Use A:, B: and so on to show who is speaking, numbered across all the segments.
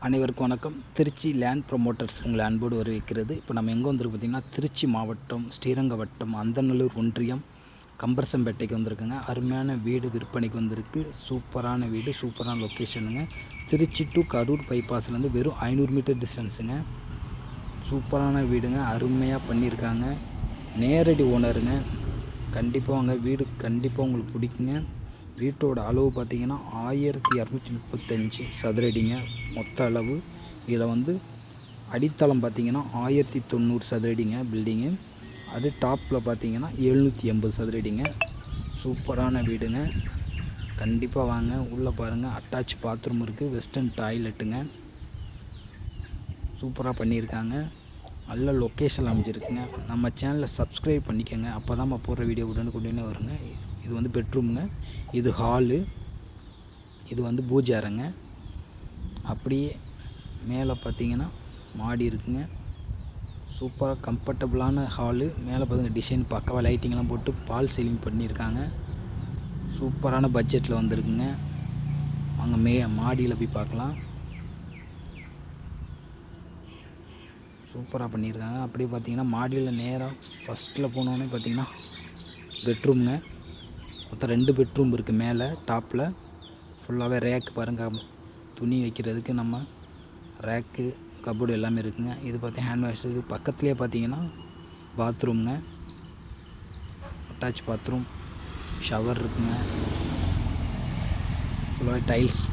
A: அனைவருக்கும் வணக்கம். Trichy land promoters உங்களை அன்போடு வரவேற்கிறது. இப்போ நம்ம எங்கே வந்திருக்கு பார்த்திங்கன்னா, திருச்சி மாவட்டம் ஸ்ரீரங்கவட்டம் அந்தநல்லூர் ஒன்றியம் கம்பரசம்பேட்டைக்கு வந்திருக்குங்க. அருமையான வீடு விற்பனைக்கு வந்திருக்கு. சூப்பரான வீடு, சூப்பரான லொக்கேஷனுங்க. திருச்சி டு கரூர் பைபாஸ்லேருந்து வெறும் 500 மீட்டர் டிஸ்டன்ஸுங்க. சூப்பரான வீடுங்க, அருமையாக பண்ணியிருக்காங்க. நேரடி ஓனருங்க. கண்டிப்பாக வாங்க, வீடு கண்டிப்பாக உங்களுக்கு பிடிக்குங்க. வீட்டோட அளவு பார்த்திங்கன்னா 1235 சதுரடிங்க மொத்த அளவு. இதில் அடித்தளம் பார்த்திங்கன்னா 1090 சதுரடிங்க பில்டிங்கு. அது டாப்பில் பார்த்திங்கன்னா 780 சதுரடிங்க. சூப்பரான வீடுங்க, கண்டிப்பாக வாங்க. உள்ளே பாருங்கள், அட்டாச் பாத்ரூம் இருக்குது, வெஸ்டர்ன் டாய்லெட்டுங்க. சூப்பராக பண்ணியிருக்காங்க. நல்ல லொக்கேஷன் அமைஞ்சிருக்குங்க. நம்ம சேனலை சப்ஸ்கிரைப் பண்ணிக்கோங்க, அப்போ தான் நம்ம போடுற வீடியோ உடனுக்குடனே வருங்க. இது பெட்ரூமுங்க, இது ஹாலு, இது பூஜை அறைங்க. அப்படியே மேலே பார்த்தீங்கன்னா மாடி இருக்குங்க. சூப்பராக கம்ஃபர்டபுளான ஹாலு. மேலே பார்த்திங்கன்னா டிசைன் பக்காவாக லைட்டிங்லாம் போட்டு பால் சீலிங் பண்ணியிருக்காங்க. சூப்பரான பட்ஜெட்டில் வந்திருக்குங்க. வாங்க மாடியில் போய் பார்க்கலாம். சூப்பராக பண்ணியிருக்காங்க. அப்படியே பார்த்திங்கன்னா மாடியில் நேராக ஃபஸ்ட்டில் போனோடனே பார்த்திங்கன்னா பெட்ரூம்ங்க. மொத்தம் 2 பெட்ரூம் இருக்குது. மேலே டாப்பில் ஃபுல்லாகவே ரேக்கு பாருங்கள், துணி வைக்கிறதுக்கு நம்ம ரேக்கு, கபோர்டு எல்லாமே இருக்குங்க. இது பார்த்தீங்கன்னா ஹேண்ட் வாஷ். இது பக்கத்துலேயே பார்த்தீங்கன்னா பாத்ரூம்ங்க, அட்டாச் பாத்ரூம், ஷவர் இருக்குங்க. ஃபுல்லாகவே டைல்ஸ்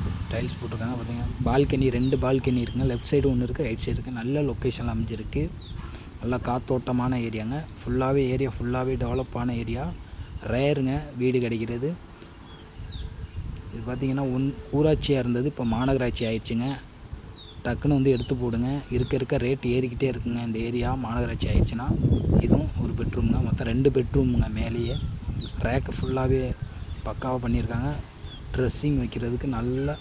A: போட்டிருக்காங்க. பார்த்தீங்கன்னா பால்கனி, 2 பால்கனி இருக்குங்க. லெஃப்ட் சைடு ஒன்று இருக்குது, ரைட் சைடு இருக்குது. நல்ல லொக்கேஷன் அமைஞ்சிருக்கு. நல்லா காத்தோட்டமான ஏரியாங்க. ஏரியா ஃபுல்லாகவே டெவலப்பான ஏரியா. ரேருங்க வீடு கிடைக்கிறது. இது பார்த்திங்கன்னா ஊராட்சியாக இருந்தது, இப்போ மாநகராட்சி ஆயிடுச்சுங்க. டக்குன்னு எடுத்து போடுங்க. இருக்க ரேட் ஏறிக்கிட்டே இருக்குங்க. இந்த ஏரியா மாநகராட்சி ஆயிடுச்சுன்னா. இதுவும் ஒரு பெட்ரூம்ங்க. மொத்தம் 2 பெட்ரூமுங்க. மேலேயே ரேக்கு ஃபுல்லாகவே பக்காவாக பண்ணியிருக்காங்க. ட்ரெஸ்ஸிங் வைக்கிறதுக்கு நல்ல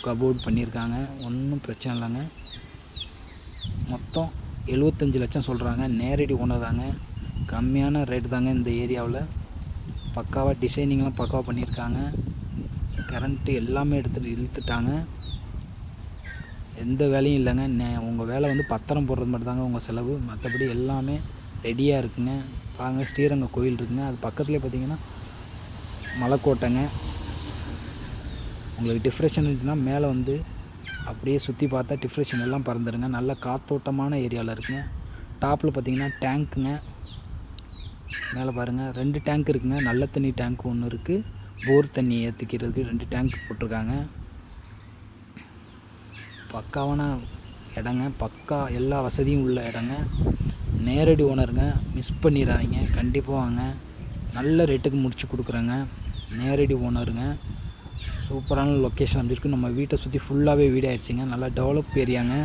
A: கபோர்டு பண்ணியிருக்காங்க. ஒன்றும் பிரச்சனை இல்லைங்க. மொத்தம் 75 லட்சம் சொல்கிறாங்க. நேரடி ஓனர் தாங்க. கம்மியான ரேட்டு தாங்க இந்த ஏரியாவில். பக்காவாக டிசைனிங்லாம் பக்காவாக பண்ணியிருக்காங்க. கரண்ட்டு எல்லாமே இழுத்துட்டாங்க. எந்த வேலையும் இல்லைங்க. உங்கள் வேலை பத்திரம் போடுறது மட்டும் தாங்க உங்கள் செலவு. மற்றபடி எல்லாமே ரெடியாக இருக்குங்க. பாருங்கள், ஸ்ரீரங்க கோயில் இருக்குங்க. அது பக்கத்துலேயே பார்த்திங்கன்னா மலைக்கோட்டைங்க. உங்களுக்கு டிஃப்ரெஷன் இருந்துச்சுன்னா மேலே அப்படியே சுற்றி பார்த்தா டிஃப்ரெஷன் எல்லாம் பறந்துடுங்க. நல்ல காத்தோட்டமான ஏரியாவில் இருக்குங்க. டாப்பில் பார்த்திங்கன்னா டேங்க்குங்க. மேலே பாருங்கள், 2 டேங்க் இருக்குங்க. நல்ல தண்ணி டேங்க் ஒன்று இருக்குது. போர் தண்ணி ஏற்றிக்கிறதுக்கு 2 டேங்க் போட்டிருக்காங்க. பக்காவான இடங்க, பக்கா எல்லா வசதியும் உள்ள இடங்க. நேரடி ஓனருங்க, மிஸ் பண்ணிடாதீங்க. கண்டிப்பாக வாங்க, நல்ல ரேட்டுக்கு முடிச்சு கொடுக்குறேங்க. நேரடி ஓனருங்க. சூப்பரான லொக்கேஷன் அமைச்சிருக்கு. நம்ம வீட்டை சுற்றி ஃபுல்லாகவே வீடு ஆயிடுச்சுங்க. நல்லா டெவலப் ஏரியாங்க.